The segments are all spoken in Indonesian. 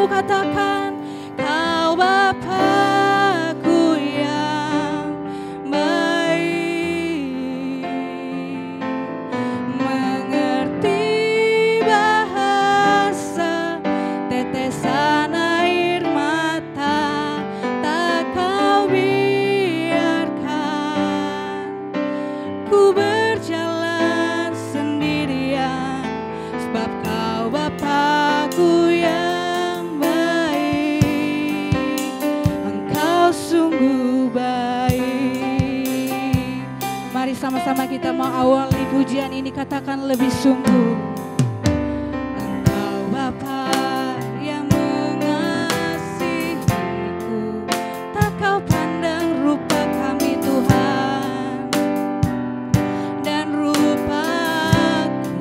kamu katakan, Kau Bapa-Ku yang baik, mengerti bahasa tetesan air mata, tak Kau biarkan ku berjalan sendirian, sebab Kau Bapa-Ku yang baik, Engkau sungguh baik. Mari sama-sama kita mau awali pujian ini, katakan lebih sungguh. Engkau Bapa yang mengasihiku, tak Kau pandang rupa kami Tuhan, dan rupaku.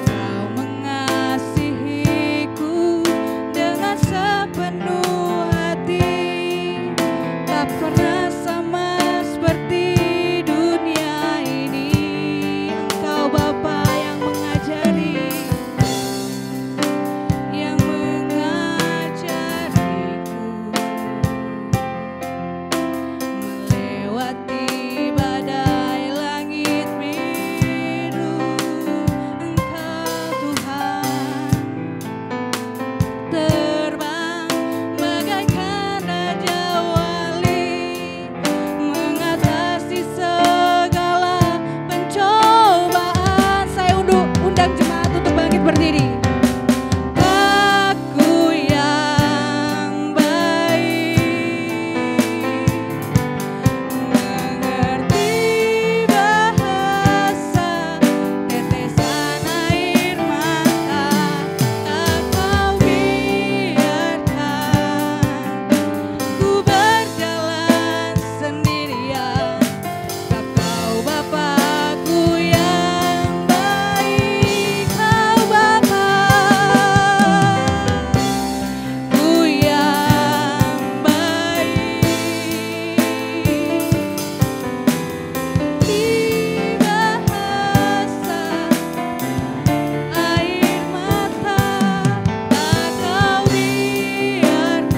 Kau mengasihiku dengan sepenuh hati, tak pernah sama seperti dunia ini. Engkau Bapa yang mengajari, yang mengajariku melewati badai langit biru. Engkau Tuhan terbang bagaikan Raja Wali, mengatasi segala pencobaan. Saya undang jemaat untuk bangkit berdiri. Aku yang baik, mengerti bahasa tetesan air mata, tak Kau biarkan ku berjalan sendirian, sebab Kau Bapa-Ku yang baik. Kau Bapa-Ku yang baik, di bahasa air mata, tak Kau biarkan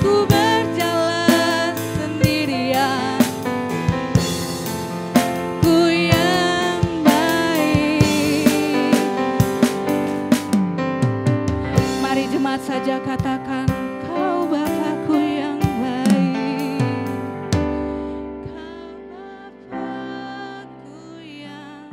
ku berjalan sendirian, Ku yang baik. Mari jemaat saja katakan, Kau Bapa-Ku yang baik, Kau Bapa-Ku yang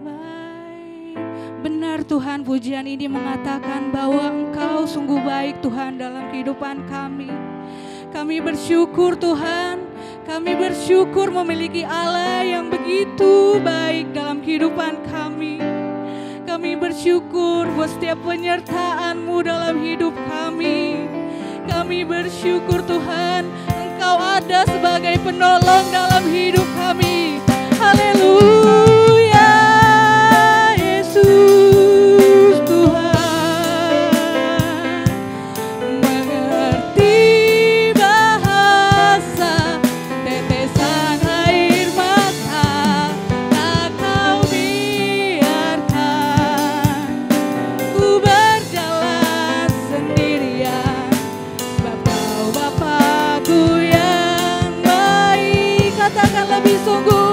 baik. Benar Tuhan, pujian ini mengatakan bahwa Engkau sungguh baik Tuhan dalam kehidupan kami. Kami bersyukur Tuhan, kami bersyukur memiliki Allah yang begitu baik dalam kehidupan kami. Kami bersyukur buat setiap penyertaan-Mu dalam hidup kami. Kami bersyukur Tuhan, Engkau ada sebagai penolong dalam hidup kami. Haleluya, Yesus Tuhan. Mengerti bahasa tetesan air mata, tak Kau biarkan ku berjalan sendirian, sebab Kau Bapa-Ku yang baik. Katakan lebih sungguh.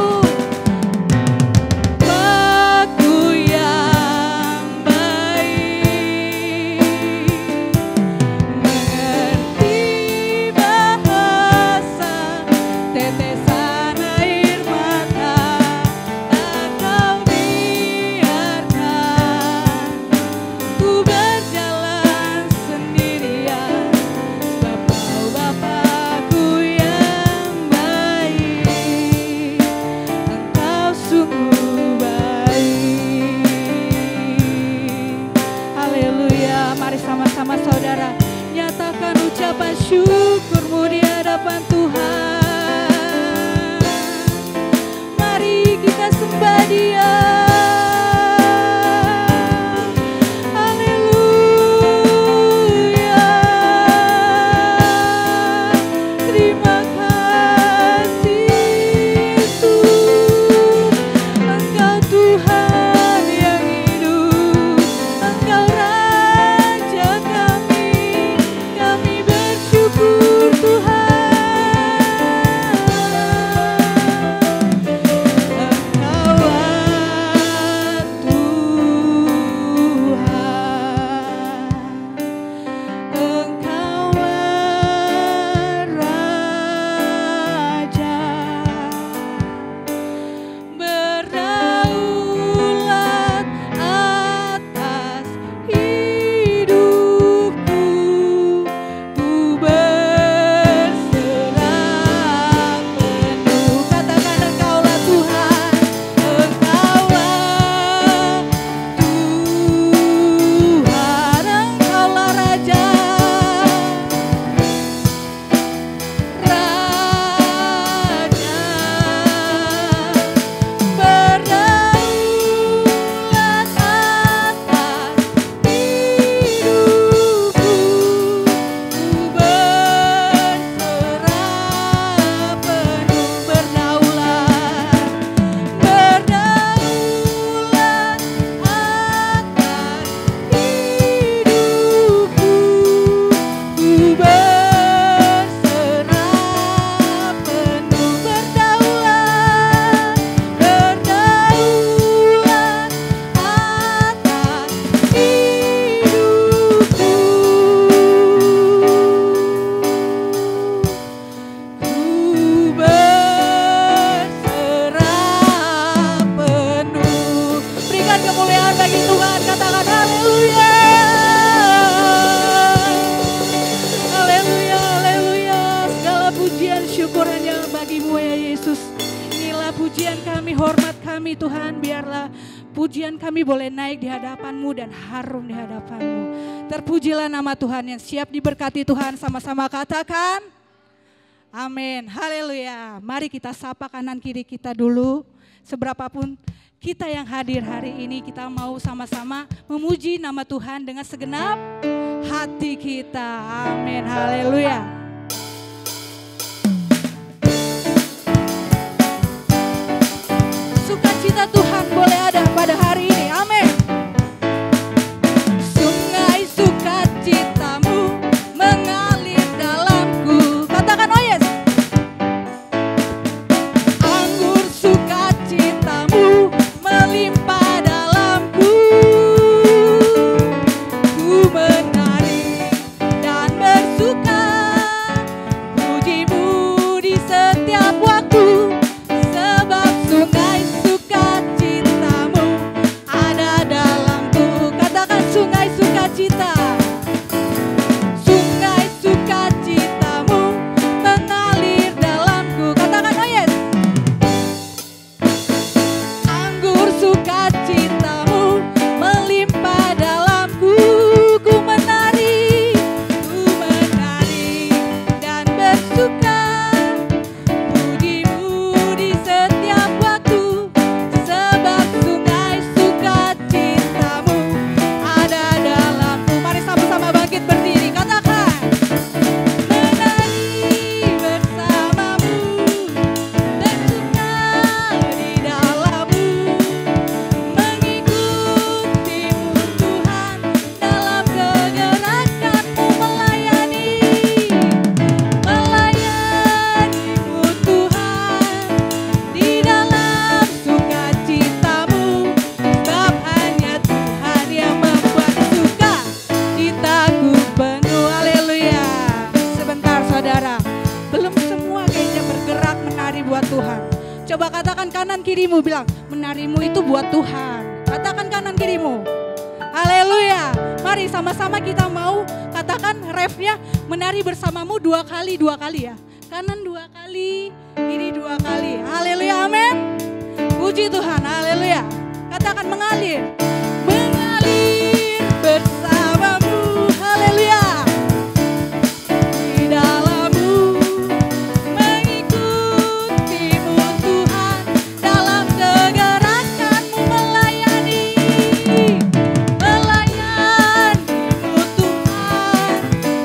Syukurmu di hadapan Tuhan. Mari kita sembah Dia. Haleluya. Terima kasih Yesus. Engkau Tuhan yang hidup. kemuliaan bagi Tuhan. Katakan haleluya. Haleluya, haleluya. Segala pujian syukur hanya bagimu ya Yesus. Inilah pujian kami, hormat kami Tuhan. Biarlah pujian kami boleh naik di hadapan-Mu dan harum di hadapan-Mu. Terpujilah nama Tuhan yang siap diberkati Tuhan. Sama-sama katakan amin. Haleluya. Mari kita sapa kanan kiri kita dulu. Seberapapun kita yang hadir hari ini, kita mau sama-sama memuji nama Tuhan dengan segenap hati kita. Amin. Haleluya. Sukacita Tuhan boleh ada pada hari ini. Amin. Sungai sukacitamu mengalir dalamku. Katakan oh yes. Anggur sukacitamu melimpah dalamku. Ku menari dan bersuka, pujimu di setiap waktu. Sebab sungai sukacitamu ada dalamku. Katakan sungai sukacita. Sungai sukacitamu mengalir dalamku. Katakan oh yes. Anggur sukacitamu melimpah dalamku. Ku menari dan bersuka, pujimu di setiap waktu. Sebab sungai sukacitamu ada dalamku. Mari sama-sama bangkit berdiri. Katakan menari bersamamu, bersuka di dalammu, mengikutimu Tuhan dalam kegerakanmu, melayanimu Tuhan di dalam sukacitamu. Sebab hanya Tuhan yang membuat suka citaku penuh. Haleluya. Sebentar saudara, belum semua kayaknya bergerak menari buat Tuhan. Coba katakan kanan kirimu, bilang menarimu itu buat Tuhan. Katakan kanan kirimu. Haleluya. Mari sama-sama kita mau katakan refnya menari bersamamu dua kali ya. Kanan 2 kali, kiri 2 kali. Haleluya, amin. Puji Tuhan, haleluya. Katakan mengalir. Mengalir bersamamu, haleluya. Di dalammu, mengikutimu Tuhan dalam kegerakanmu, melayanimu Tuhan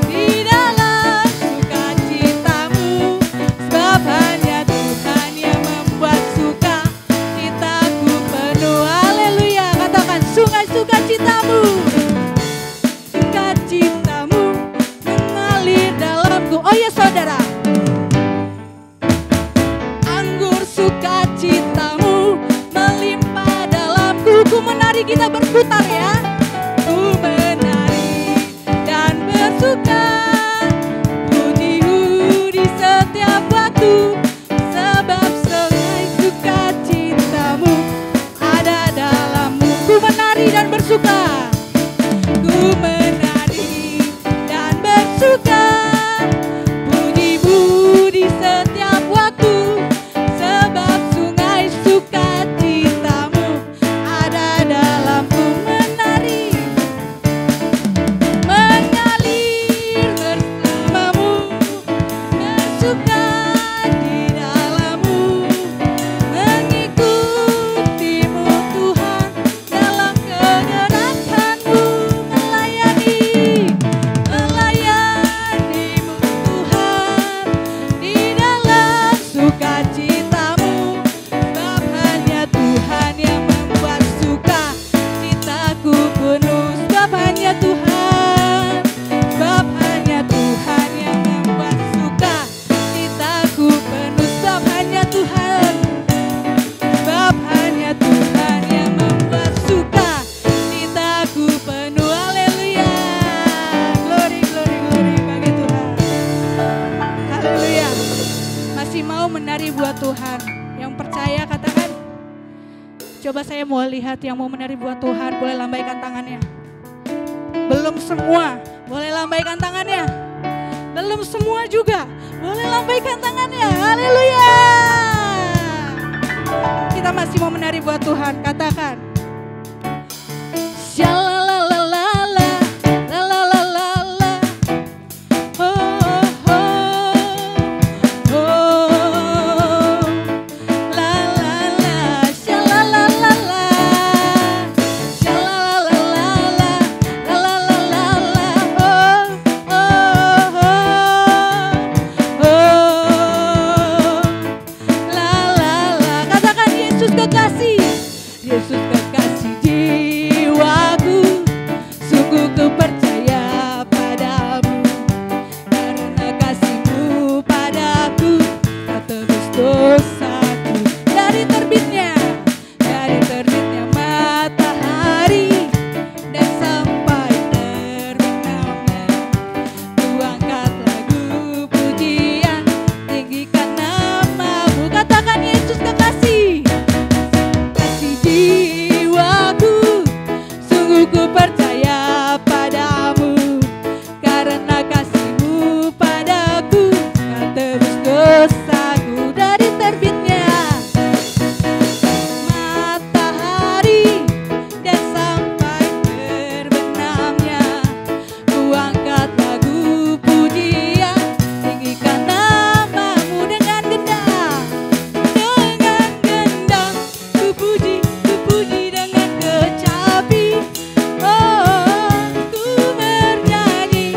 di dalam sukacitamu. Sebab hanya Tuhan yang membuat suka citaku penuh. Haleluya. Katakan sungai sukacitamu. Sukacitamu mengalir dalamku. Oh ya saudara. Anggur sukacitamu melimpah dalamku. Ku menari, kita berputar ya. Ku menari dan bersuka, pujimu di setiap waktu. Sebab sungai sukacitamu ada dalammu. Ku menari dan bersuka. Ku menari dan bersuka, pujimu di setiap waktu. Sebab sungai sukacitamu ada dalamku. Menari, mengalir bersamamu, bersuka di dalammu, mengikutimu Tuhan dalam kegerakanmu, saya mau lihat yang mau menarik buat Tuhan, boleh lambaikan tangannya. Belum semua, boleh lambaikan tangannya. Belum semua juga, boleh lambaikan tangannya. Haleluya. Kita masih mau menari buat Tuhan, katakan. Shalalalala, lalalalala, oh, oh, oh, la la la, shalalalala, shalalalala, lalalalala, oh, oh, oh, la la la. Katakan Yesus kekasih, Yesus kekasih jiwaku, sungguh ku percaya padamu, karena kasih-Mu padaku tak tebus dosaku. Dari terbitnya matahari dan sampai terbenamnya, ku angkat lagu pujian, tinggikan nama-Mu. Katakan Yesus kekasih, kasih jiwaku, sungguh ku percaya padamu, karena kasih-Mu padaku tak tebus dosaku. Dari terbitnya matahari dan sampai terbenamnya, ku angkat lagu pujian, tinggikan nama-Mu. Dengan gendang ku puji dengan kecapi, oh ku bernyanyi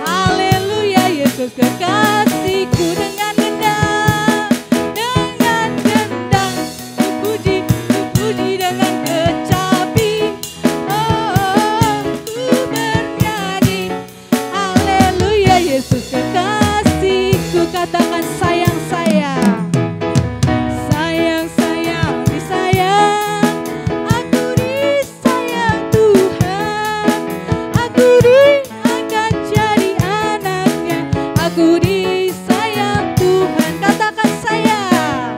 haleluya. Yesus kekasihku, dengan gendang ku puji dengan kecapi, oh ku bernyanyi haleluya. Yesus kekasihku, katakan sayang-sayang, sayang-sayang, disayang, aku disayang Tuhan, aku diangkat jadi anaknya, aku disayang Tuhan. Katakan sayang,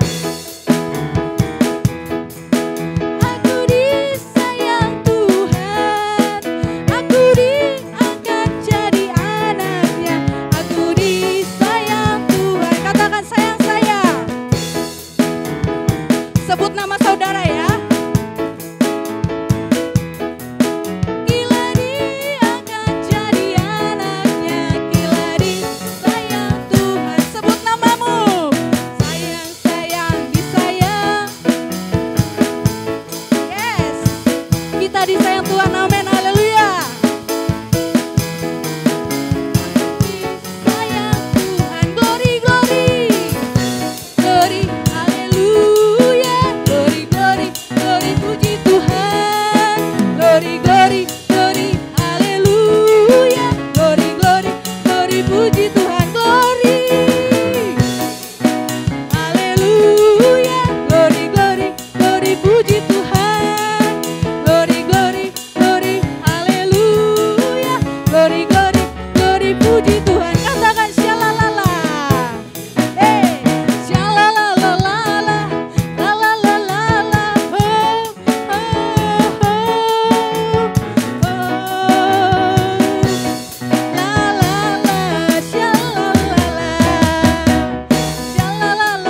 aku disayang Tuhan, aku diangkat jadi anaknya, aku disayang Tuhan. Katakan sayang-sayang. Sebut nama saudara ya. Gila diangkat jadi anaknya, gila disayang Tuhan. Sebut namamu. Sayang-sayang, disayang. Yes, kita disayang Tuhan, amin, haleluya. Disayang Tuhan, glory, glory. Glory, haleluya. Glory, glory, glory, puji Tuhan. Glory, glory, glory, haleluya. Glory, glory, glory, puji Tuhan. Glory, haleluya. Glory, glory, glory, puji Tuhan. Glory, glory, glory, haleluya. Glory, glory, glory, puji Tuhan. Katakan syalalala. Hey, syalalala, lalalala, oh, oh, oh, oh, lalala, syalalala, syalalala,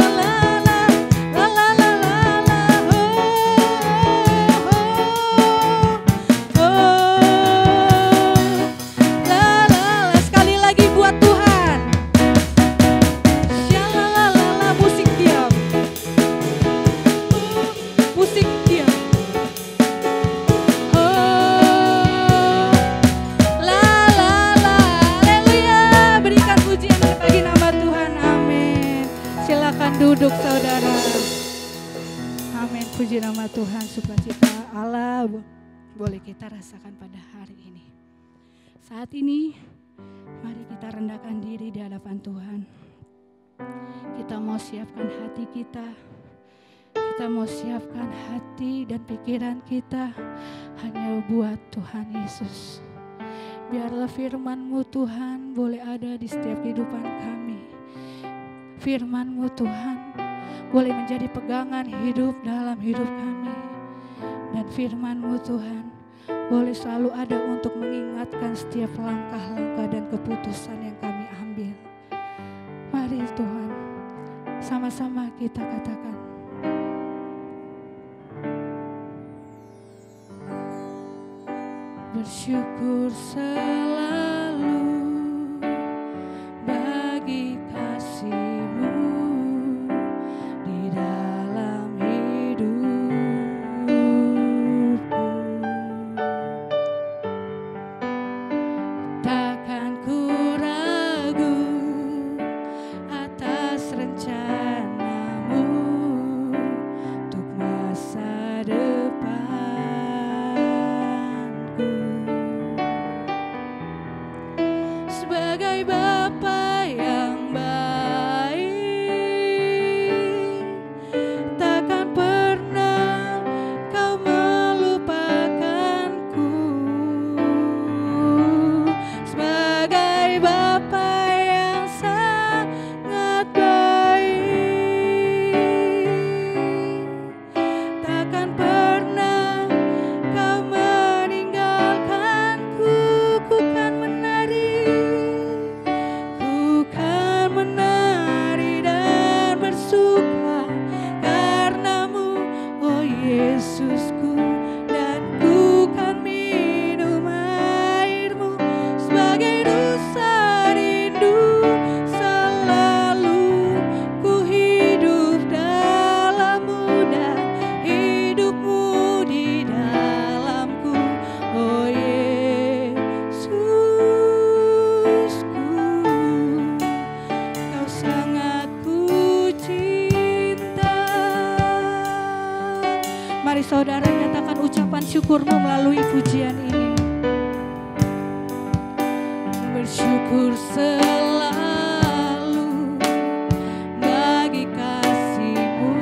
lalalala, oh, oh, lalala. Sekali lagi buat Tuhan. Syalalala, musik diam. Musik diam. Oh, la la la, haleluya. Berikan pujian bagi nama Tuhan, amin. Silakan duduk saudara. Amin, puji nama Tuhan, sukacita Allah boleh kita rasakan pada hari ini. Saat ini mari kita rendahkan diri di hadapan Tuhan. Kita mau siapkan hati kita. Kita mau siapkan hati dan pikiran kita hanya buat Tuhan Yesus. Biarlah firman-Mu Tuhan boleh ada di setiap kehidupan kami. Firman-Mu Tuhan boleh menjadi pegangan hidup dalam hidup kami. Dan firman-Mu Tuhan boleh selalu ada untuk mengingatkan setiap langkah-langkah dan keputusan yang kami ambil. Mari Tuhan, sama-sama kita katakan. Bersyukur selalu bagi kasih-Mu di dalam hidupku. Takkan ku ragu atas rencana-Mu untuk masa depanku. Sebagai Bapa yang baik, takkan pernah Kau melupakanku. Sebagai Bapa yang sangat baik, takkan pernah Kau meninggalkanku. Ku kan menari dan bersuka karena-Mu, oh Yesusku, dan ku kan minum air-Mu sebagai rasa rindu. Selalu ku hidup dalam-Mu dan hidup-Mu di dalamku, oh Yesusku. Kau sangat ku cinta. Mari saudara nyatakan ucapan syukur-Mu melalui pujian ini. Bersyukur selalu bagi kasih-Mu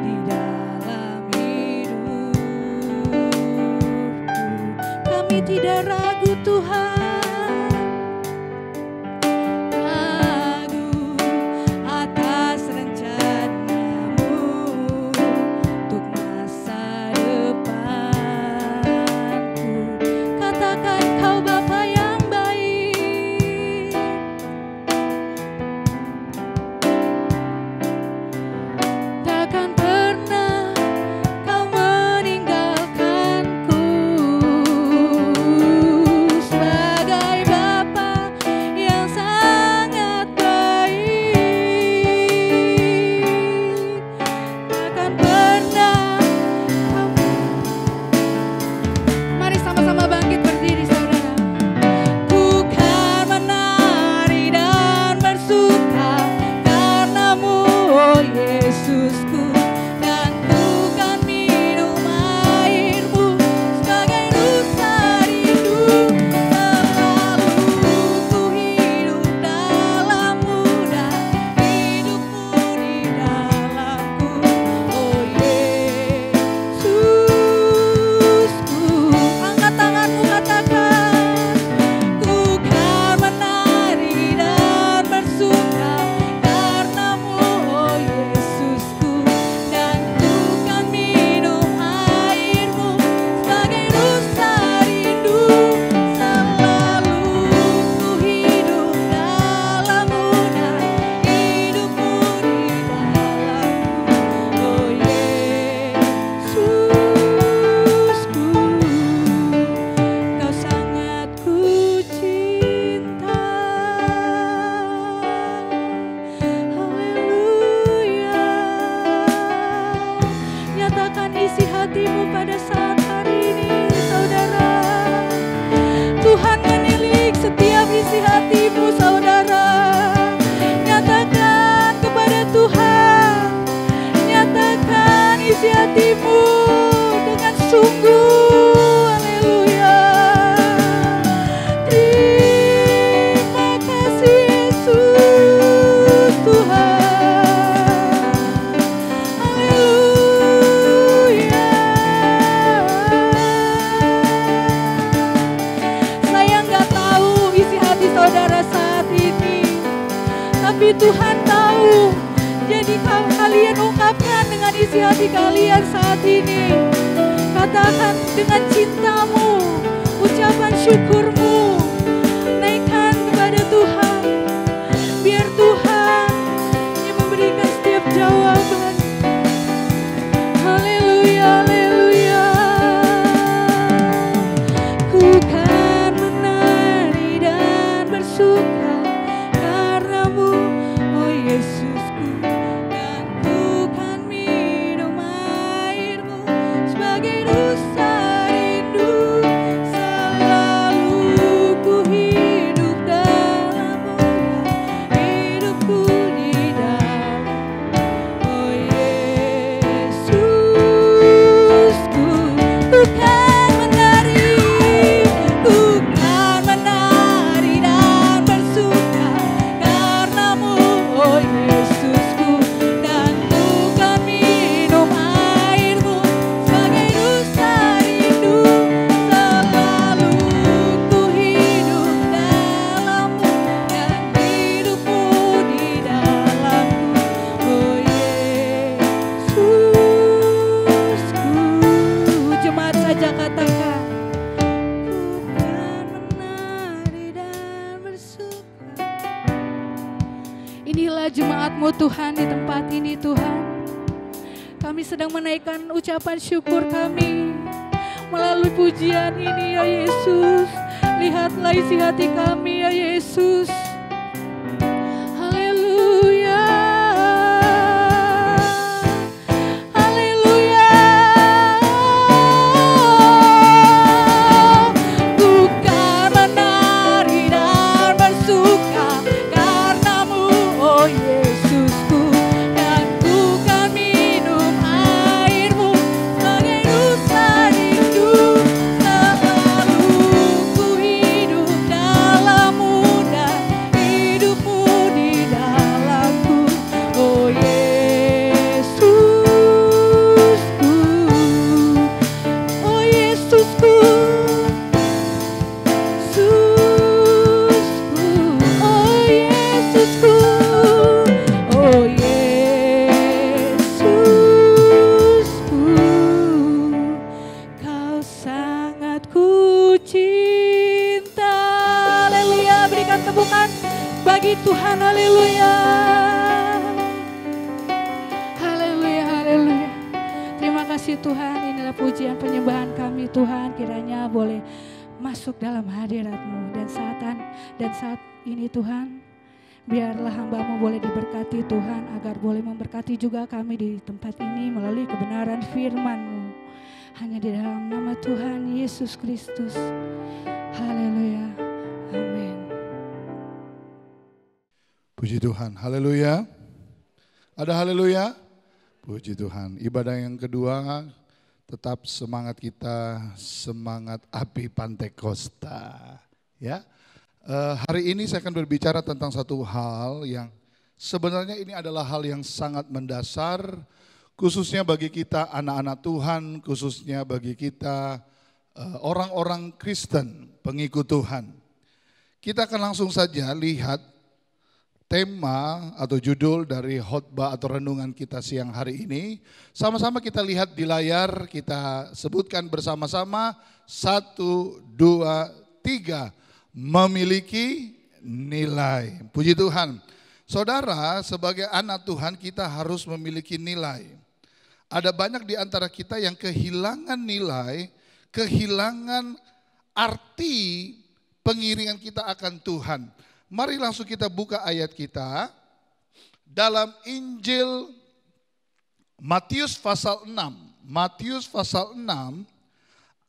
di dalam hidupku. Kami tidak ragu Tuhan, ragu atas rencana-Mu untuk masa depanku. Katakan Kau Bapa yang baik, takkan pernah Kau meninggalkanku. Sebagai Bapa yang sangat baik, takkan pernah Kau. Mari sama-sama bangkit berdiri saudara. Ku kan menari dan bersuka karena-Mu, oh Yesusku, dan ku kan minum air-Mu sebagai rasa rindu. Selalu ku hidup dalam-Mu dan hidup-Mu di dalamku, oh Yesusku. Angkat tanganmu, katakan, ku kan menari dan bersuka karena-Mu, oh Yesusku, dan ku kan minum air-Mu sebagai rasa rindu. Selalu ku hidup dalam-Mu dan hidup-Mu di dalamku, oh Yesusku. Kau sangat ku cinta. Haleluya. Nyatakan isi hatimu pada saat hari ini saudara. Tuhan menilik setiap isi hatimu saudara. Nyatakan kepada Tuhan, nyatakan isi hatimu dengan sungguh. Haleluya. Terima kasih Yesus Tuhan. Haleluya. Saya nggak tahu isi hati saudara saat ini, tapi Tuhan tahu. Jadi kalian ungkapkan dengan isi hati kalian saat ini. Katakan dengan cintamu, ucapan syukurmu, naikkan kepada Tuhan. Biar Tuhan yang memberikan setiap jawaban. Haleluya, haleluya. Ku kan menari dan bersuka karenamu, oh Yesusku. Dan ku kan minum airmu sebagai rasa rindu. Selalu ku hidup dalammu, hidupku di dalam, oh Yesusku. Ku kan menari, ku kan menari dan bersuka karenamu, oh Yesusku. Dan ku kan minum airmu sebagai rasa rindu. Selalu ku hidup dalammu dan hidupmu di dalamku, oh Yesusku. Jemaat saja katakan, ku kan menari dan bersuka. Inilah jemaat-Mu Tuhan di tempat ini Tuhan. Kami sedang menaikkan ucapan syukur kami melalui pujian ini ya Yesus. Lihatlah isi hati kami ya Yesus. Haleluya. Haleluya. Ku kan menari dan bersuka karenamu, oh Yesusku. Dan ku kan minum airmu sebagai rasa rindu. Selalu ku hidup dalammu dan hidupmu di dalamku, oh Yesusku. Oh Yesusku. Oh Yesusku, oh Yesusku, Kau sangat ku cinta. Haleluya, berikan tepukan bagi Tuhan. Haleluya, haleluya, haleluya. Terima kasih Tuhan, inilah pujian penyembahan kami Tuhan. Kiranya boleh masuk dalam hadirat-Mu dan saat ini Tuhan, biarlah hamba-Mu boleh diberkati Tuhan, agar boleh memberkati juga kami di tempat ini melalui kebenaran firman-Mu. Hanya di dalam nama Tuhan Yesus Kristus. Haleluya, amin. Puji Tuhan, haleluya. Ada haleluya? Puji Tuhan. Ibadah yang kedua, tetap semangat kita, semangat api Pantekosta. Ya, hari ini saya akan berbicara tentang satu hal yang sebenarnya ini adalah hal yang sangat mendasar, khususnya bagi kita anak-anak Tuhan, khususnya bagi kita orang-orang Kristen, pengikut Tuhan. Kita akan langsung saja lihat tema atau judul dari khotbah atau renungan kita siang hari ini. Sama-sama kita lihat di layar, kita sebutkan bersama-sama. 1, 2, 3. Memiliki nilai. Puji Tuhan. Saudara, sebagai anak Tuhan kita harus memiliki nilai. Ada banyak di antara kita yang kehilangan nilai, kehilangan arti pengiringan kita akan Tuhan. Mari langsung kita buka ayat kita dalam Injil Matius pasal 6. Matius pasal 6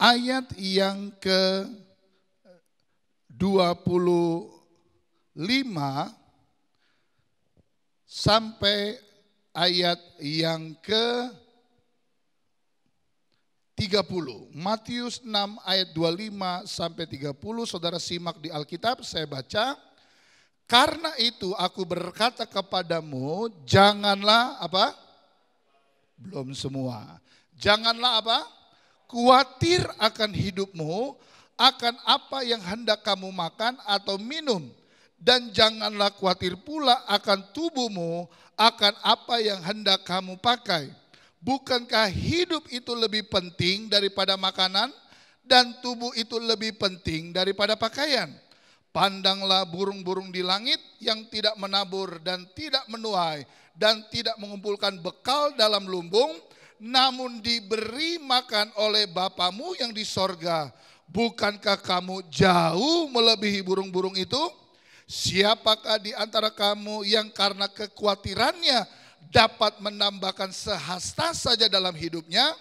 ayat yang ke-25 sampai ayat yang ke-30. Matius 6 ayat 25 sampai 30. Saudara simak di Alkitab, saya baca. Karena itu aku berkata kepadamu, janganlah apa? Belum semua. Janganlah apa? Khawatir akan hidupmu, akan apa yang hendak kamu makan atau minum. Dan janganlah khawatir pula akan tubuhmu, akan apa yang hendak kamu pakai. Bukankah hidup itu lebih penting daripada makanan dan tubuh itu lebih penting daripada pakaian? Pandanglah burung-burung di langit yang tidak menabur dan tidak menuai dan tidak mengumpulkan bekal dalam lumbung, namun diberi makan oleh Bapamu yang di sorga. Bukankah kamu jauh melebihi burung-burung itu? Siapakah di antara kamu yang karena kekhawatirannya dapat menambahkan sehasta saja dalam hidupnya?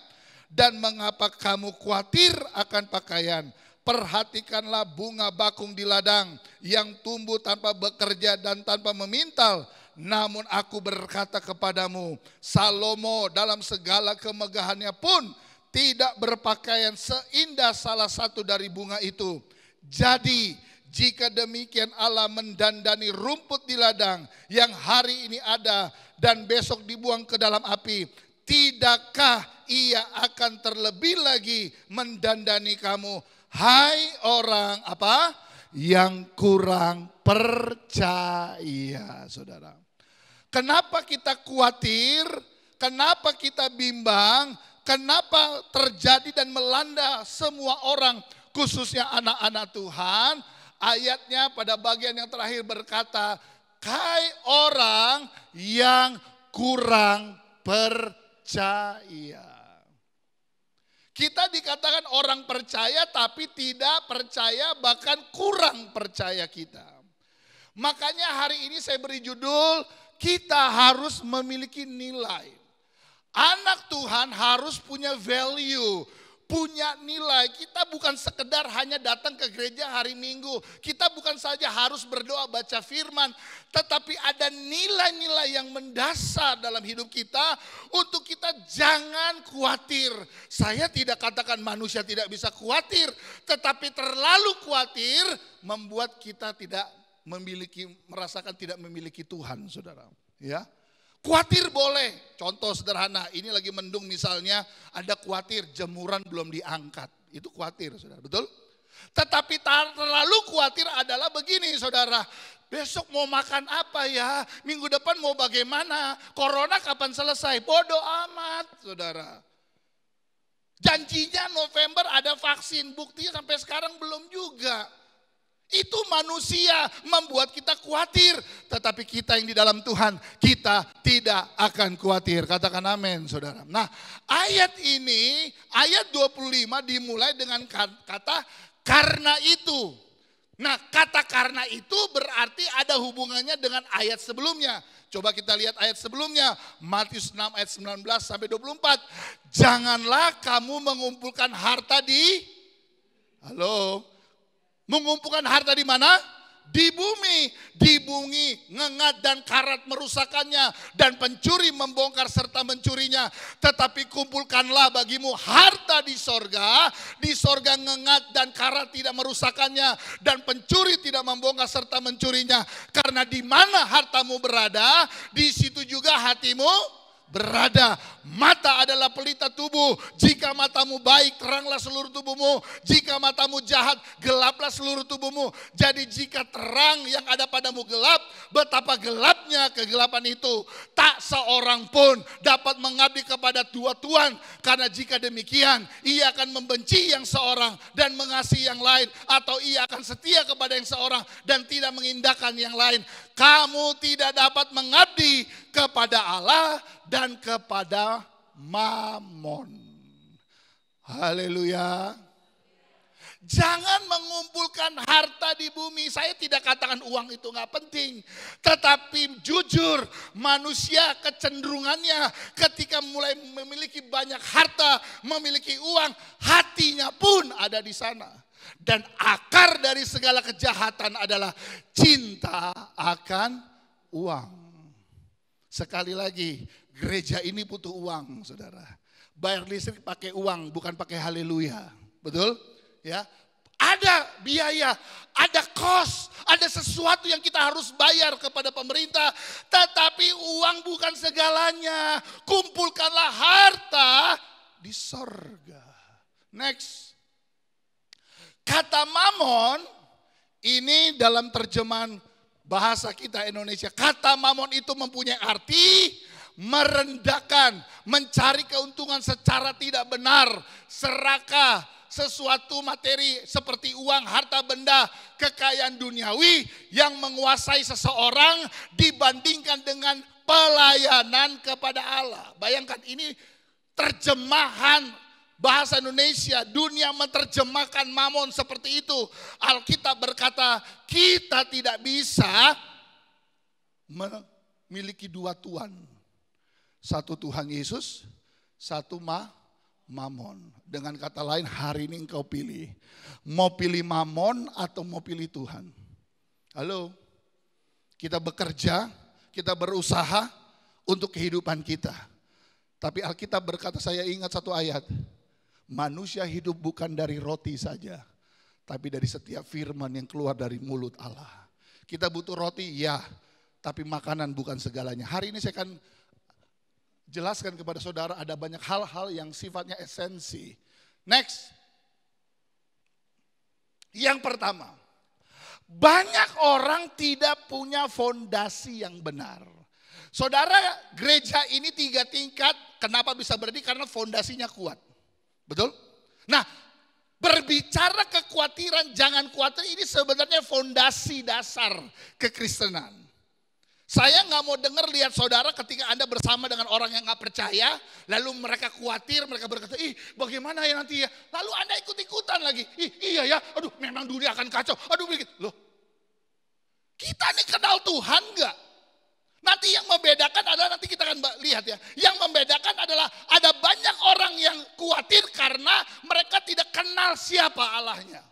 Dan mengapa kamu khawatir akan pakaian? Perhatikanlah bunga bakung di ladang yang tumbuh tanpa bekerja dan tanpa memintal. Namun aku berkata kepadamu, Salomo dalam segala kemegahannya pun tidak berpakaian seindah salah satu dari bunga itu. Jadi jika demikian Allah mendandani rumput di ladang yang hari ini ada dan besok dibuang ke dalam api, tidakkah Ia akan terlebih lagi mendandani kamu, hai orang apa? Yang kurang percaya, saudara. Kenapa kita khawatir? Kenapa kita bimbang? Kenapa terjadi dan melanda semua orang, khususnya anak-anak Tuhan? Ayatnya pada bagian yang terakhir berkata, hai orang yang kurang percaya. Kita dikatakan orang percaya tapi tidak percaya, bahkan kurang percaya kita. Makanya hari ini saya beri judul, kita harus memiliki nilai. Anak Tuhan harus punya value, punya nilai. Kita bukan sekedar hanya datang ke gereja hari Minggu. Kita bukan saja harus berdoa baca firman. Tetapi ada nilai-nilai yang mendasar dalam hidup kita untuk kita jangan khawatir. Saya tidak katakan manusia tidak bisa khawatir. Tetapi terlalu khawatir membuat kita tidak merasakan tidak memiliki Tuhan, saudara. Ya. Khawatir boleh, contoh sederhana, ini lagi mendung misalnya, ada khawatir jemuran belum diangkat, itu khawatir, saudara, betul? Tetapi terlalu khawatir adalah begini, saudara, besok mau makan apa ya, minggu depan mau bagaimana, corona kapan selesai, bodoh amat, saudara. Janjinya November ada vaksin, buktinya sampai sekarang belum juga. Itu manusia membuat kita khawatir. Tetapi kita yang di dalam Tuhan, kita tidak akan khawatir. Katakan amin, saudara. Nah, ayat ini, ayat 25 dimulai dengan kata karena itu. Nah, kata karena itu berarti ada hubungannya dengan ayat sebelumnya. Coba kita lihat ayat sebelumnya, Matius 6 ayat 19 sampai 24. Janganlah kamu mengumpulkan harta di, mengumpulkan harta di mana? Di bumi. Di bumi ngengat dan karat merusakannya. Dan pencuri membongkar serta mencurinya. Tetapi kumpulkanlah bagimu harta di sorga. Di sorga ngengat dan karat tidak merusakannya. Dan pencuri tidak membongkar serta mencurinya. Karena di mana hartamu berada, di situ juga hatimu berada. Mata adalah pelita tubuh. Jika matamu baik, teranglah seluruh tubuhmu. Jika matamu jahat, gelaplah seluruh tubuhmu. Jadi jika terang yang ada padamu gelap, betapa gelapnya kegelapan itu. Tak seorang pun dapat mengabdi kepada dua tuan. Karena jika demikian, ia akan membenci yang seorang dan mengasihi yang lain. Atau ia akan setia kepada yang seorang dan tidak mengindahkan yang lain. Kamu tidak dapat mengabdi kepada Allah dan kepada Mamon. Haleluya. Jangan mengumpulkan harta di bumi. Saya tidak katakan uang itu nggak penting. Tetapi jujur, manusia kecenderungannya ketika mulai memiliki banyak harta, memiliki uang, hatinya pun ada di sana. Dan akar dari segala kejahatan adalah cinta akan uang. Sekali lagi, gereja ini butuh uang, saudara. Bayar listrik pakai uang, bukan pakai haleluya. Betul? Ya. Ada biaya, ada cost, ada sesuatu yang kita harus bayar kepada pemerintah. Tetapi uang bukan segalanya. Kumpulkanlah harta di sorga. Next. Kata mamon ini dalam terjemahan bahasa kita Indonesia. Kata mamon itu mempunyai arti merendahkan, mencari keuntungan secara tidak benar, serakah, sesuatu materi seperti uang, harta benda, kekayaan duniawi yang menguasai seseorang dibandingkan dengan pelayanan kepada Allah. Bayangkan ini terjemahan bahasa Indonesia, dunia menerjemahkan mamon seperti itu. Alkitab berkata kita tidak bisa memiliki dua Tuhan. Satu Tuhan Yesus, satu mamon. Dengan kata lain, hari ini engkau pilih. Mau pilih mamon atau mau pilih Tuhan? Halo, kita bekerja, kita berusaha untuk kehidupan kita. Tapi Alkitab berkata, saya ingat satu ayat. Manusia hidup bukan dari roti saja, tapi dari setiap firman yang keluar dari mulut Allah. Kita butuh roti, ya, tapi makanan bukan segalanya. Hari ini saya akan jelaskan kepada saudara ada banyak hal-hal yang sifatnya esensi. Next. Yang pertama, banyak orang tidak punya fondasi yang benar. Saudara, gereja ini 3 tingkat, kenapa bisa berdiri? Karena fondasinya kuat. Betul? Nah, berbicara kekhawatiran, jangan khawatir, ini sebenarnya fondasi dasar kekristenan. Saya nggak mau dengar lihat saudara ketika Anda bersama dengan orang yang nggak percaya, lalu mereka khawatir, mereka berkata, bagaimana ya nanti ya? Lalu Anda ikut-ikutan lagi, iya ya, aduh memang dunia akan kacau, aduh begitu. Loh, kita nih kenal Tuhan nggak? Nanti yang membedakan adalah, nanti kita akan lihat ya. Yang membedakan adalah ada banyak orang yang khawatir karena mereka tidak kenal siapa Allahnya.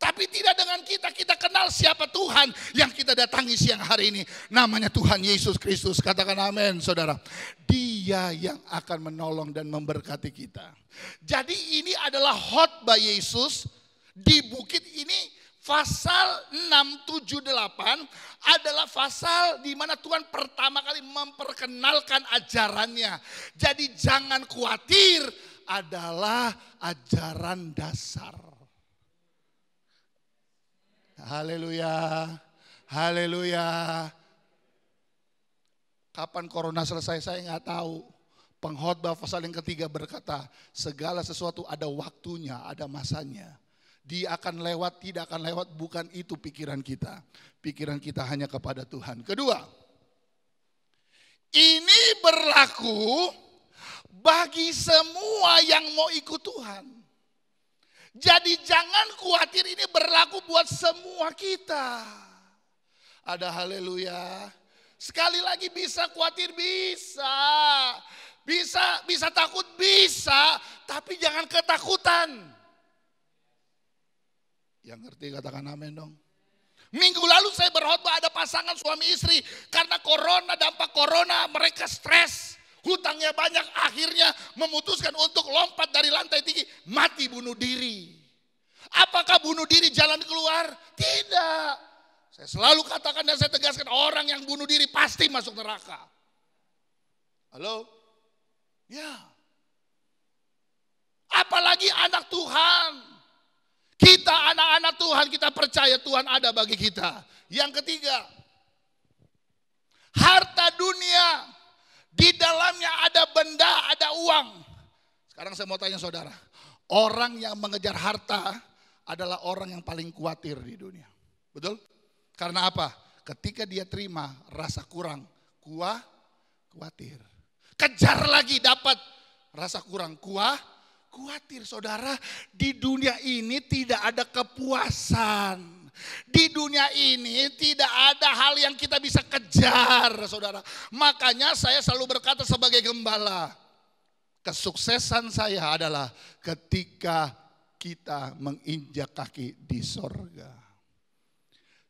Tapi tidak dengan kita, kita kenal siapa Tuhan yang kita datangi siang hari ini. Namanya Tuhan Yesus Kristus, katakan amin saudara. Dia yang akan menolong dan memberkati kita. Jadi ini adalah khotbah Yesus di bukit ini. Pasal 678 adalah pasal di mana Tuhan pertama kali memperkenalkan ajarannya. Jadi jangan khawatir, adalah ajaran dasar. Haleluya, haleluya. Kapan corona selesai saya nggak tahu. Pengkhotbah pasal yang ketiga berkata, segala sesuatu ada waktunya, ada masanya. Dia akan lewat, tidak akan lewat, bukan itu pikiran kita. Pikiran kita hanya kepada Tuhan. Kedua, ini berlaku bagi semua yang mau ikut Tuhan. Jadi jangan khawatir, ini berlaku buat semua kita. Ada haleluya. Sekali lagi, bisa khawatir, bisa. Bisa takut, bisa. Tapi jangan ketakutan. Yang ngerti katakan amin dong. Minggu lalu saya berkhotbah ada pasangan suami istri. Karena corona, dampak corona mereka stres. Hutangnya banyak, akhirnya memutuskan untuk lompat dari lantai tinggi. Mati bunuh diri. Apakah bunuh diri jalan keluar? Tidak. Saya selalu katakan dan saya tegaskan, orang yang bunuh diri pasti masuk neraka. Halo? Ya. Apalagi anak Tuhan. Kita anak-anak Tuhan, kita percaya Tuhan ada bagi kita. Yang ketiga, harta dunia, di dalamnya ada benda, ada uang. Sekarang saya mau tanya saudara, orang yang mengejar harta adalah orang yang paling khawatir di dunia. Betul? Karena apa? Ketika dia terima rasa kurang, khawatir. Kejar lagi dapat rasa kurang, khawatir saudara. Di dunia ini tidak ada kepuasan. Di dunia ini tidak ada hal yang kita bisa kejar saudara. Makanya saya selalu berkata sebagai gembala, kesuksesan saya adalah ketika kita menginjak kaki di sorga.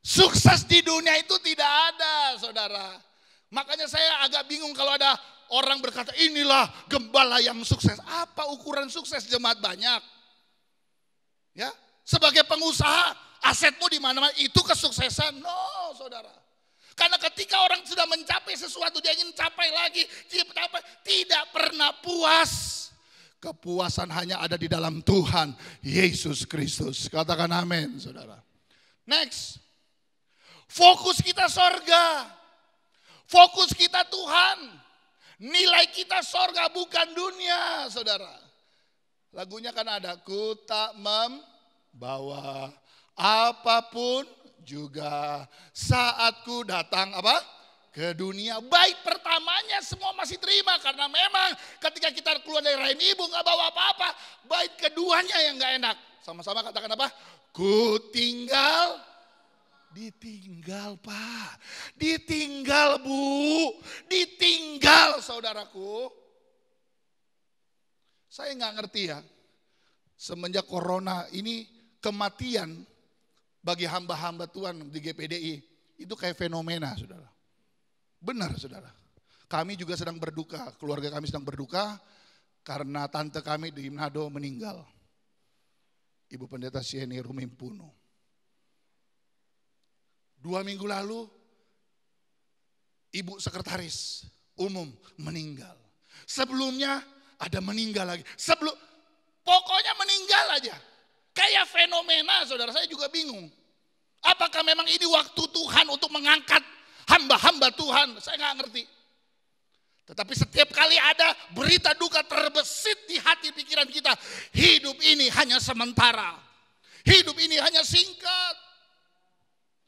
Sukses di dunia itu tidak ada saudara. Makanya saya agak bingung kalau ada orang berkata inilah gembala yang sukses. Apa ukuran sukses jemaat banyak? Ya, sebagai pengusaha asetmu di mana-mana itu kesuksesan? No, saudara. Karena ketika orang sudah mencapai sesuatu dia ingin capai lagi, tidak pernah puas. Kepuasan hanya ada di dalam Tuhan Yesus Kristus. Katakan amin, saudara. Next. Fokus kita sorga. Fokus kita Tuhan. Nilai kita sorga bukan dunia, saudara. Lagunya kan ada, ku tak membawa apapun juga saat ku datang apa? Ke dunia. Baik pertamanya semua masih terima karena memang ketika kita keluar dari rahim ibu gak bawa apa-apa. Baik keduanya yang gak enak. Sama-sama katakan apa? Ku tinggal. Ditinggal Pak, ditinggal Bu, ditinggal saudaraku. Saya nggak ngerti ya, semenjak corona ini kematian bagi hamba-hamba Tuhan di GPDI itu kayak fenomena saudara. Benar saudara, kami juga sedang berduka, keluarga kami sedang berduka karena tante kami di Manado meninggal. Ibu Pendeta Sieni Rumimpuno. 2 minggu lalu, ibu sekretaris umum meninggal. Sebelumnya ada meninggal lagi. Pokoknya meninggal aja. Kayak fenomena saudara, saya juga bingung. Apakah memang ini waktu Tuhan untuk mengangkat hamba-hamba Tuhan? Saya nggak ngerti. Tetapi setiap kali ada berita duka terbesit di hati pikiran kita. Hidup ini hanya sementara. Hidup ini hanya singkat.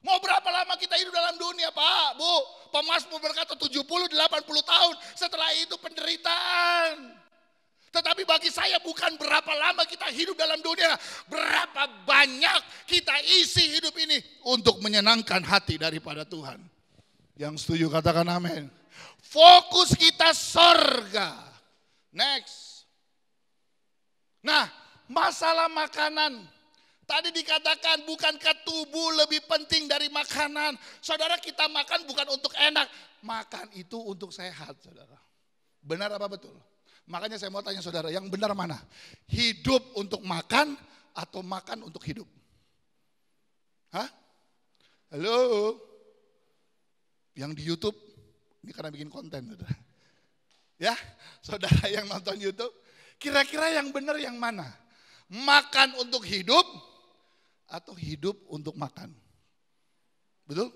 Mau berapa lama kita hidup dalam dunia Pak, Bu? Pemasmur berkata 70-80 tahun, setelah itu penderitaan. Tetapi bagi saya bukan berapa lama kita hidup dalam dunia, berapa banyak kita isi hidup ini untuk menyenangkan hati daripada Tuhan. Yang setuju katakan amin. Fokus kita sorga. Next. Nah, masalah makanan. Tadi dikatakan bukankah tubuh lebih penting dari makanan? Saudara, kita makan bukan untuk enak. Makan itu untuk sehat saudara. Benar apa betul? Makanya saya mau tanya saudara, yang benar mana? Hidup untuk makan atau makan untuk hidup? Hah? Halo? Yang di YouTube, ini karena bikin konten saudara. Ya, saudara yang nonton YouTube, kira-kira yang benar yang mana? Makan untuk hidup atau hidup untuk makan? Betul?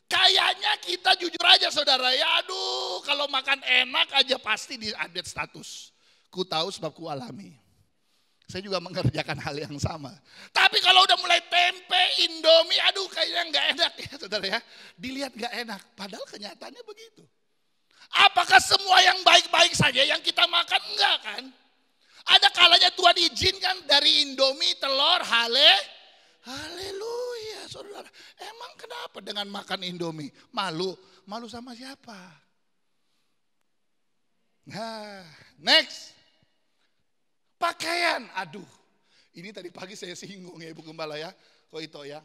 Kayaknya kita jujur aja saudara ya, aduh kalau makan enak aja pasti di update status. Ku tahu sebab ku alami. Saya juga mengerjakan hal yang sama. Tapi kalau udah mulai tempe, Indomie, aduh kayaknya gak enak ya saudara ya. Dilihat gak enak, padahal kenyataannya begitu. Apakah semua yang baik-baik saja yang kita makan? Enggak kan? Ada kalanya Tuhan izinkan dari Indomie, telur, haleluya saudara. Emang kenapa dengan makan Indomie? Malu? Malu sama siapa? Nah, next. Pakaian, aduh. Ini tadi pagi saya singgung ya Ibu Gembala ya. Kok itu ya.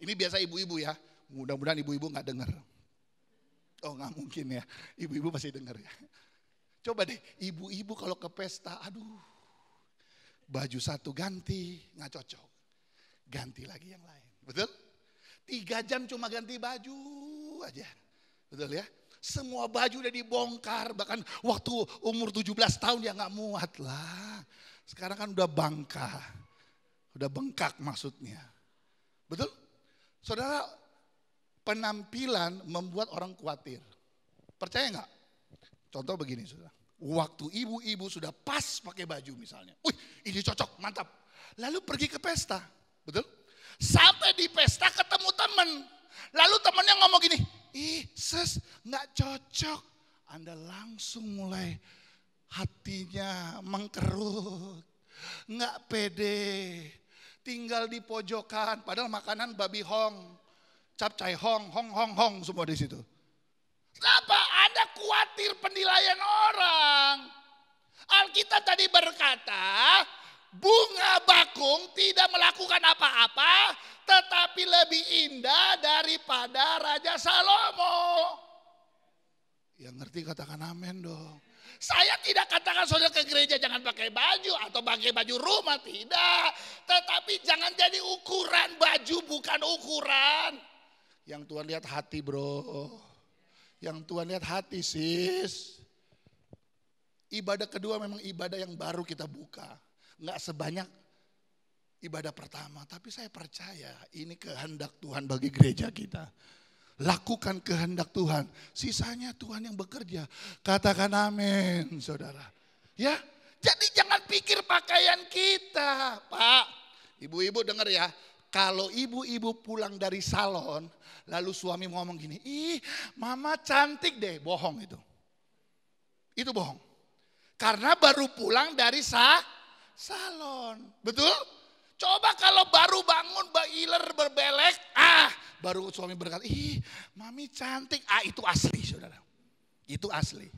Ini biasa ibu-ibu ya. Mudah-mudahan ibu-ibu gak dengar. Oh gak mungkin ya. Ibu-ibu masih dengar ya. Coba deh ibu-ibu kalau ke pesta, aduh. Baju satu ganti, gak cocok. Ganti lagi yang lain. Betul? 3 jam cuma ganti baju aja. Betul ya? Semua baju udah dibongkar. Bahkan waktu umur 17 tahun dia gak muat lah. Sekarang kan udah bangka. Udah bengkak maksudnya. Betul? Saudara, penampilan membuat orang khawatir. Percaya gak? Contoh begini saudara. Waktu ibu-ibu sudah pas pakai baju misalnya. Wih ini cocok, mantap. Lalu pergi ke pesta. Betul? Sampai di pesta ketemu temen. Lalu temennya ngomong gini, ih sis gak cocok. Anda langsung mulai hatinya mengkerut. Gak pede. Tinggal di pojokan. Padahal makanan babi hong. Capcay hong, hong semua di situ. Kenapa? Anda khawatir penilaian orang. Alkitab tadi berkata, bunga bakung tidak melakukan apa-apa, tetapi lebih indah daripada Raja Salomo. Yang ngerti katakan amin dong. Saya tidak katakan saudara ke gereja jangan pakai baju atau pakai baju rumah, tidak. Tetapi jangan jadi ukuran, baju bukan ukuran. Yang Tuhan lihat hati bro. Yang Tuhan lihat hati sis. Ibadah kedua memang ibadah yang baru kita buka. Enggak sebanyak ibadah pertama. Tapi saya percaya ini kehendak Tuhan bagi gereja kita. Lakukan kehendak Tuhan. Sisanya Tuhan yang bekerja. Katakan amin, saudara. Ya, jadi jangan pikir pakaian kita. Pak, ibu-ibu dengar ya. Kalau ibu-ibu pulang dari salon, lalu suami ngomong gini, ih mama cantik deh. Bohong itu. Itu bohong. Karena baru pulang dari salon. Betul? Coba kalau baru bangun iler berbelek, baru suami berkata, ih mami cantik. Itu asli saudara. Itu asli.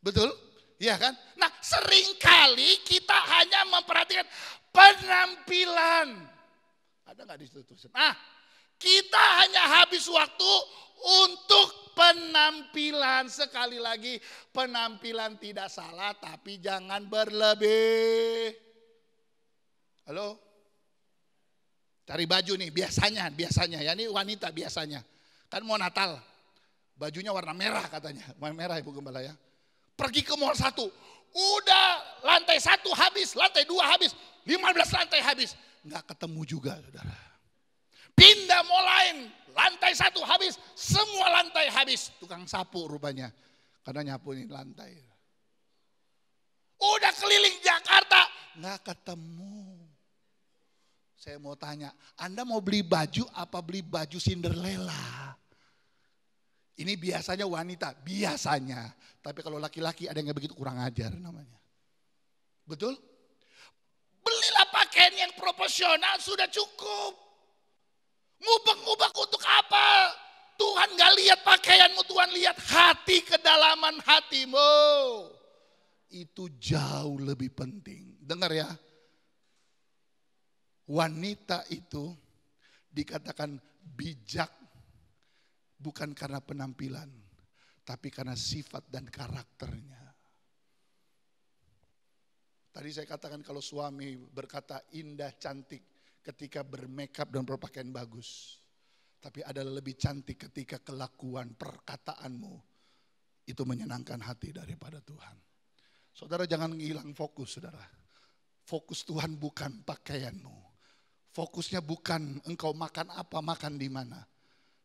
Betul? Iya kan? Nah seringkali kita hanya memperhatikan penampilan. Ada gak di situ tulisan? Kita hanya habis waktu untuk penampilan. Sekali lagi penampilan tidak salah tapi jangan berlebih. Halo? Cari baju nih biasanya ya, ini wanita biasanya. Kan mau Natal, bajunya warna merah katanya. Warna merah Ibu Gembala ya. Pergi ke mall 1, udah lantai 1 habis, lantai 2 habis, 15 lantai habis. Nggak ketemu juga saudara. Pindah mall lain, lantai 1 habis, semua lantai habis. Tukang sapu rupanya, karena nyapuin lantai. Udah keliling Jakarta, nggak ketemu. Saya mau tanya, Anda mau beli baju apa beli baju Cinderella? Ini biasanya wanita, biasanya. Tapi kalau laki-laki ada yang begitu kurang ajar namanya. Betul? Belilah pakaian yang proporsional sudah cukup. Ngubek-ngubek untuk apa? Tuhan gak lihat pakaianmu, Tuhan lihat hati, kedalaman hatimu. Itu jauh lebih penting. Dengar ya. Wanita itu dikatakan bijak bukan karena penampilan, tapi karena sifat dan karakternya. Tadi saya katakan kalau suami berkata indah cantik ketika bermakeup dan berpakaian bagus. Tapi ada lebih cantik ketika kelakuan perkataanmu itu menyenangkan hati daripada Tuhan. Saudara jangan hilang fokus saudara. Fokus Tuhan bukan pakaianmu. Fokusnya bukan engkau makan apa, makan di mana.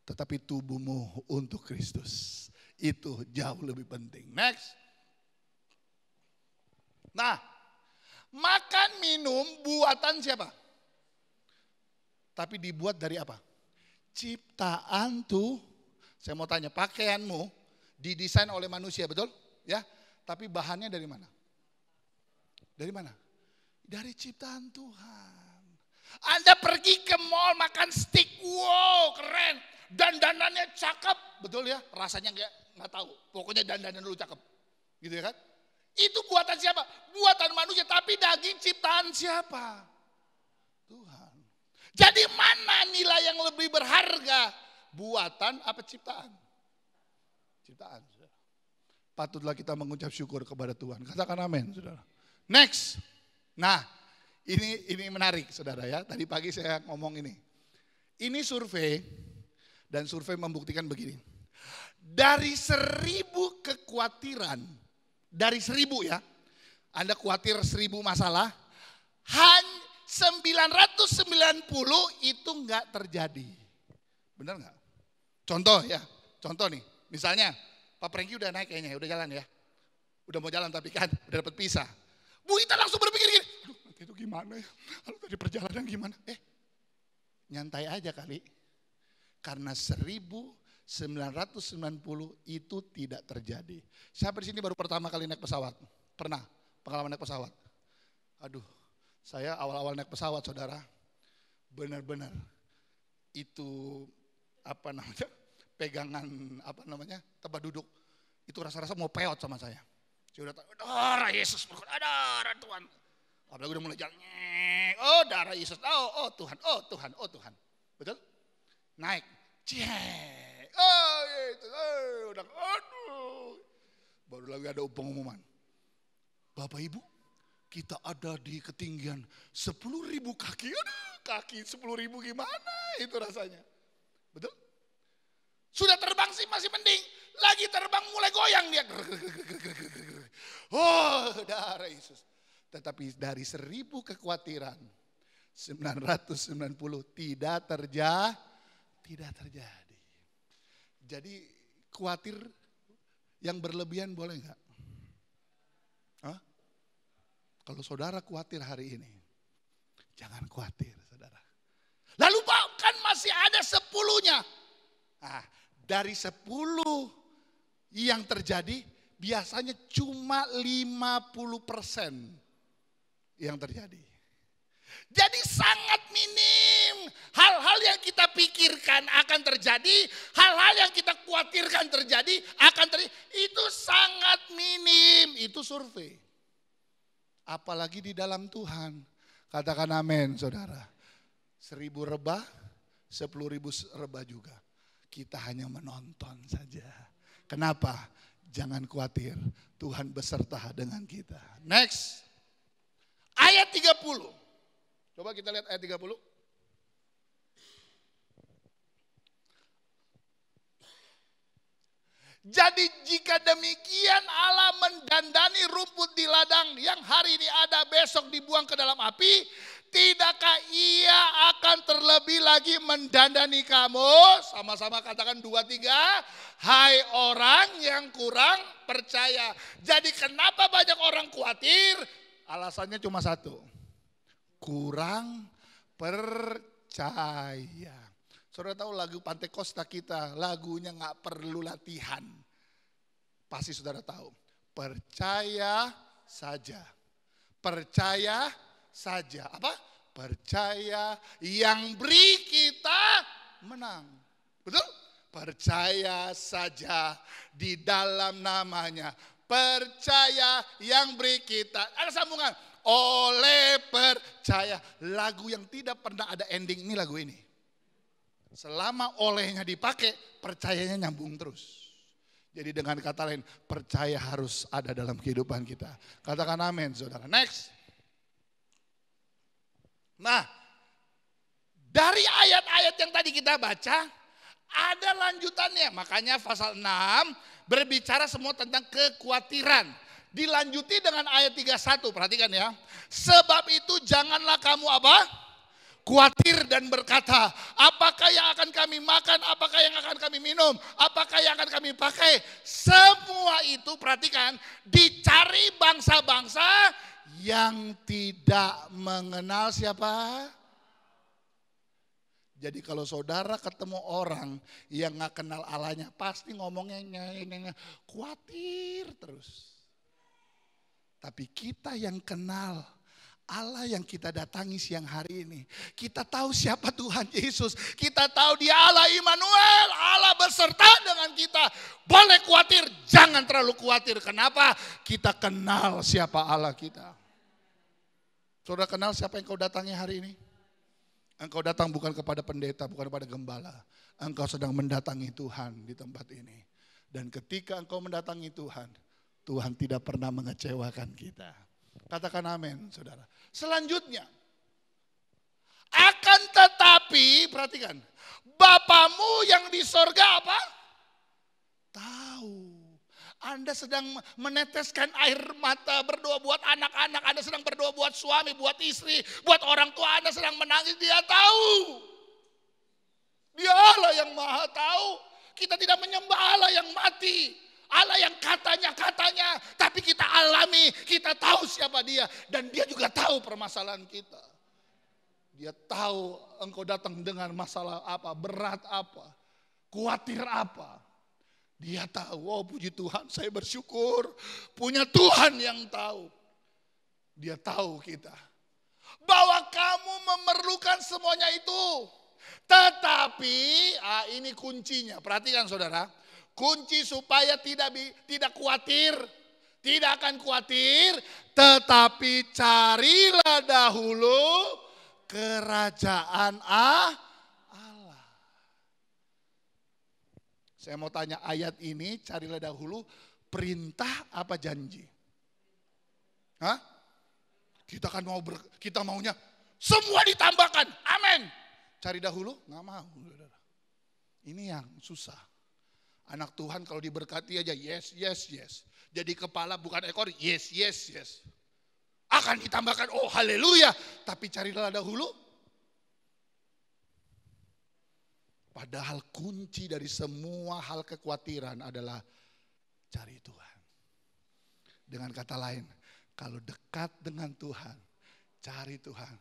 Tetapi tubuhmu untuk Kristus. Itu jauh lebih penting. Next. Nah, makan minum buatan siapa? Tapi dibuat dari apa? Ciptaan tuh. Saya mau tanya, pakaianmu didesain oleh manusia, betul? Ya. Tapi bahannya dari mana? Dari mana? Dari ciptaan Tuhan. Anda pergi ke mall makan steak, wow keren. Dandanannya cakep, betul ya? Rasanya nggak tahu. Pokoknya dandanan dulu cakep, gitu ya kan? Itu buatan siapa? Buatan manusia, tapi daging ciptaan siapa? Tuhan. Jadi mana nilai yang lebih berharga? Buatan apa ciptaan? Ciptaan. Saudara. Patutlah kita mengucap syukur kepada Tuhan. Katakan amin, saudara. Next. Nah. Ini menarik saudara ya, tadi pagi saya ngomong ini. Ini survei dan survei membuktikan begini. Dari 1000 kekhawatiran, dari 1000 ya, Anda khawatir 1000 masalah, hanya 990 itu enggak terjadi. Benar enggak? Contoh ya, contoh nih, misalnya Pak Prengki udah naik kayaknya, udah jalan ya. Udah mau jalan tapi kan udah dapat pisah. Bu Ita langsung berpikir gini, aduh nanti itu gimana ya, lalu tadi perjalanan gimana. Nyantai aja kali, karena 1990 itu tidak terjadi. Siapa di sini baru pertama kali naik pesawat? Pernah pengalaman naik pesawat? Aduh, saya awal-awal naik pesawat saudara, benar-benar itu apa namanya, pegangan apa namanya, tempat duduk, itu rasa-rasa mau peot sama saya. Saya udah tahu, darah Yesus, darah Tuhan. Apalagi udah mulai jalan, oh darah Yesus, oh Tuhan, oh Tuhan, oh Tuhan. Betul? Naik, itu, udah, aduh. Baru lagi ada pengumuman. Bapak Ibu, kita ada di ketinggian 10.000 kaki. Aduh, kaki 10.000 gimana itu rasanya. Betul? Sudah terbang sih masih mending. Lagi terbang mulai goyang dia. Oh darah Yesus. Tetapi dari 1000 kekhawatiran, 990 tidak terjadi. Jadi khawatir yang berlebihan boleh nggak? Hah? Kalau saudara khawatir hari ini, jangan khawatir saudara. Lalu Pak, kan masih ada 10-nya. Nah, dari 10 yang terjadi, biasanya cuma 50% yang terjadi. Jadi sangat minim hal-hal yang kita pikirkan akan terjadi, hal-hal yang kita khawatirkan terjadi akan terjadi. Itu sangat minim, itu survei. Apalagi di dalam Tuhan. Katakan amin saudara. 1.000 rebah, 10.000 rebah juga. Kita hanya menonton saja. Kenapa? Jangan khawatir, Tuhan beserta dengan kita. Next. Ayat 30. Coba kita lihat ayat 30. Jadi jika demikian Allah mendandani rumput di ladang yang hari ini ada besok dibuang ke dalam api, tidakkah ia akan terlebih lagi mendandani kamu? Sama-sama katakan 2, 3. Hai orang yang kurang percaya. Jadi kenapa banyak orang khawatir? Alasannya cuma satu. Kurang percaya. Saudara tahu lagu Pantai Costa kita, lagunya gak perlu latihan. Pasti saudara tahu. Percaya saja. Percaya saja. Apa? Percaya yang beri kita menang. Betul? Percaya saja di dalam namanya. Percaya yang beri kita. Ada sambungan. Oleh percaya. Lagu yang tidak pernah ada ending ini lagu ini. Selama olehnya dipakai, percayanya nyambung terus. Jadi dengan kata lain, percaya harus ada dalam kehidupan kita. Katakan amin saudara. Next. Nah, dari ayat-ayat yang tadi kita baca, ada lanjutannya. Makanya pasal 6 berbicara semua tentang kekhawatiran. Dilanjuti dengan ayat 31, perhatikan ya. Sebab itu janganlah kamu apa? Khawatir dan berkata, apakah yang akan kami makan, apakah yang akan kami minum, apakah yang akan kami pakai. Semua itu perhatikan, dicari bangsa-bangsa yang tidak mengenal siapa. Jadi kalau saudara ketemu orang yang gak kenal Allahnya, pasti ngomongnya khawatir terus. Tapi kita yang kenal Allah yang kita datangi siang hari ini. Kita tahu siapa Tuhan Yesus. Kita tahu dia Allah Immanuel. Allah beserta dengan kita. Boleh khawatir, jangan terlalu khawatir. Kenapa? Kita kenal siapa Allah kita. Saudara kenal siapa yang kau datangi hari ini? Engkau datang bukan kepada pendeta, bukan kepada gembala. Engkau sedang mendatangi Tuhan di tempat ini. Dan ketika engkau mendatangi Tuhan, Tuhan tidak pernah mengecewakan kita. Katakan amin, saudara. Selanjutnya, akan tetapi, perhatikan, Bapamu yang di sorga apa? Tahu. Anda sedang meneteskan air mata berdoa buat anak-anak, Anda sedang berdoa buat suami, buat istri, buat orang tua, Anda sedang menangis, dia tahu. Dia Allah yang maha tahu. Kita tidak menyembah Allah yang mati. Allah yang katanya, tapi kita alami, kita tahu siapa dia. Dan dia juga tahu permasalahan kita. Dia tahu engkau datang dengan masalah apa, berat apa, khawatir apa. Dia tahu, oh puji Tuhan saya bersyukur punya Tuhan yang tahu. Dia tahu kita. Bahwa kamu memerlukan semuanya itu. Tetapi, ini kuncinya, perhatikan saudara. Kunci supaya tidak khawatir, tidak akan khawatir, tetapi carilah dahulu kerajaan Allah. Saya mau tanya ayat ini, carilah dahulu perintah apa janji? Hah? Kita maunya semua ditambahkan, amin. Cari dahulu, nggak mau. Ini yang susah. Anak Tuhan kalau diberkati aja yes. Jadi kepala bukan ekor, yes. Akan ditambahkan, oh haleluya. Tapi carilah dahulu Padahal kunci dari semua hal kekhawatiran adalah cari Tuhan. Dengan kata lain, kalau dekat dengan Tuhan, cari Tuhan,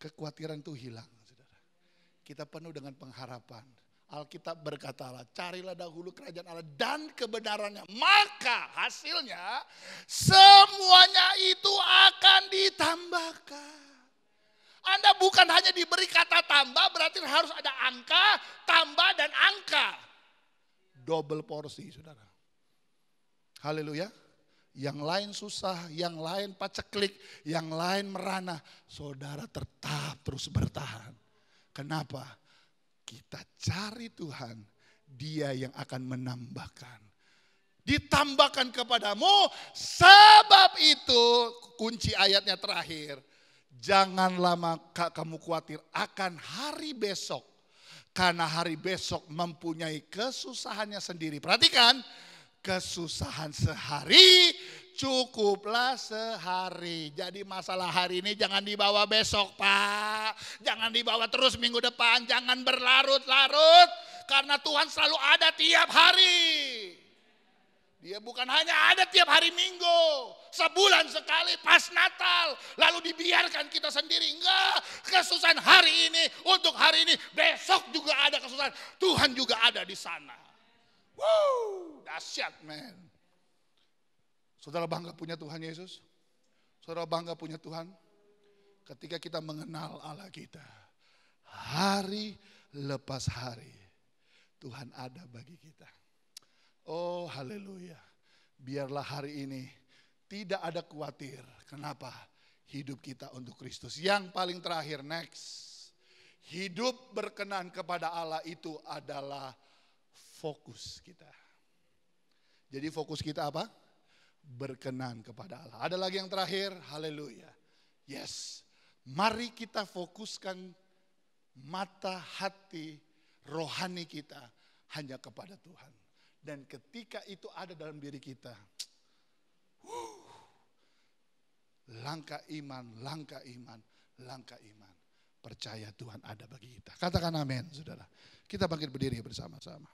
kekhawatiran itu hilang, saudara. Kita penuh dengan pengharapan. Alkitab berkata, carilah dahulu kerajaan Allah dan kebenarannya. Maka hasilnya semuanya itu akan ditambahkan. Anda bukan hanya diberi kata tambah, berarti harus ada angka, tambah dan angka. Double porsi, saudara. Haleluya. Yang lain susah, yang lain paceklik, yang lain merana. Saudara tetap terus bertahan. Kenapa? Kita cari Tuhan, Dia yang akan menambahkan. Ditambahkan kepadamu, sebab itu kunci ayatnya terakhir. Jangan lama kamu khawatir akan hari besok. Karena hari besok mempunyai kesusahannya sendiri. Perhatikan, kesusahan sehari cukuplah sehari. Jadi masalah hari ini jangan dibawa besok, Pak. Jangan dibawa terus minggu depan. Jangan berlarut-larut. Karena Tuhan selalu ada tiap hari. Dia bukan hanya ada tiap hari Minggu, sebulan sekali pas Natal, lalu dibiarkan kita sendiri. Enggak, kesusahan hari ini, untuk hari ini, besok juga ada kesusahan. Tuhan juga ada di sana. Wow, dahsyat men. Saudara bangga punya Tuhan Yesus? Saudara bangga punya Tuhan? Ketika kita mengenal Allah kita, hari lepas hari, Tuhan ada bagi kita. Oh haleluya. Biarlah hari ini tidak ada khawatir. Kenapa? Hidup kita untuk Kristus. Yang paling terakhir, next. Hidup berkenan kepada Allah itu adalah fokus kita. Jadi fokus kita apa? Berkenan kepada Allah. Ada lagi yang terakhir, haleluya. Yes. Mari kita fokuskan mata hati rohani kita hanya kepada Tuhan. Dan ketika itu ada dalam diri kita, langkah iman, langkah iman, langkah iman. Percaya Tuhan ada bagi kita. Katakan amin, saudara. Kita bangkit berdiri bersama-sama.